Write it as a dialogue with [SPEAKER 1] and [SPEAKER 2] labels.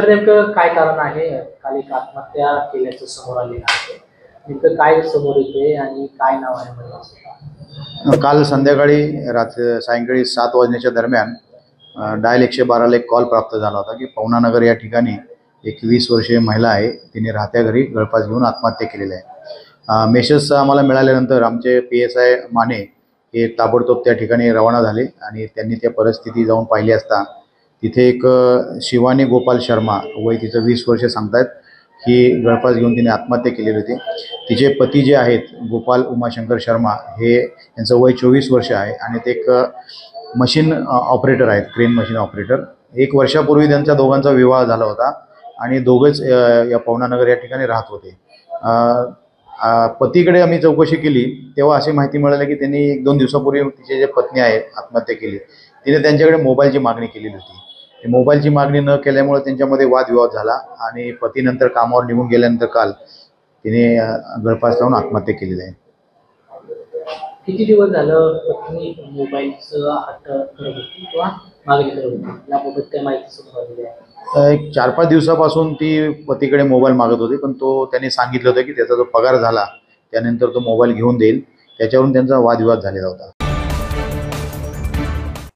[SPEAKER 1] तर नेमकं काय कारण आहे? काल एक आत्महत्या केल्याचं समोर आलेलं आहे. नेमकं काय समोर येते आणि काय नाव आहे महिलेचं?
[SPEAKER 2] काल संध्याकाळी सायंकाळी 7 वाजण्याच्या दरम्यान डायल 112ला एक कॉल प्राप्त झाला होता की पवनानगर या ठिकाणी एक 20 वर्षीय महिला आहे, तिने राहत्या घरी गळफास घेऊन आत्महत्या केलेली आहे. मेसेज आम्हाला मिळाल्यानंतर आमचे PSI माने हे ताबडतोब त्या ठिकाणी रवाना झाले आणि त्यांनी त्या परिस्थिती जाऊन पाहिली असता तिथे एक शिवानी गोपाल शर्मा, वय तिचं 20 वर्ष सांगतायत, ही गळफास घेऊन तिने आत्महत्या केलेली होती. तिचे पती जे आहेत गोपाल उमाशंकर शर्मा, हे यांचं वय 24 वर्ष आहे आणि ते एक मशीन ऑपरेटर आहेत, क्रेन मशीन ऑपरेटर. 1 वर्षापूर्वी त्यांचा दोघांचा विवाह झाला होता आणि दोघंच या पवनानगर या ठिकाणी राहत होते. पतीकडे आम्ही चौकशी केली तेव्हा अशी माहिती मिळाली की त्यांनी 1-2 दिवसापूर्वी तिचे जे पत्नी आहे आत्महत्या केली, तिने त्यांच्याकडे मोबाईलची मागणी केलेली होती. मोबाईलची मागणी न केल्यामुळे त्यांच्यामध्ये वादविवाद झाला आणि पतीनंतर कामावर निघून गेल्यानंतर काल तिने गळफास लावून आत्महत्या केलेली आहे.
[SPEAKER 1] किती दिवस झालं पत्नी मोबाईलचं हट्ट करत होती किंवा मागणी करत होती, याबाबत काय माहिती समोर आलेली आहे?
[SPEAKER 2] एक 4-5 दिवसापासून ती पतीकडे मोबाईल मागत होती, पण त्यांनी सांगितलं होतं की त्याचा जो पगार झाला त्यानंतर तो मोबाईल घेऊन देईल. त्याच्यावरून त्यांचा वादविवाद झालेला होता.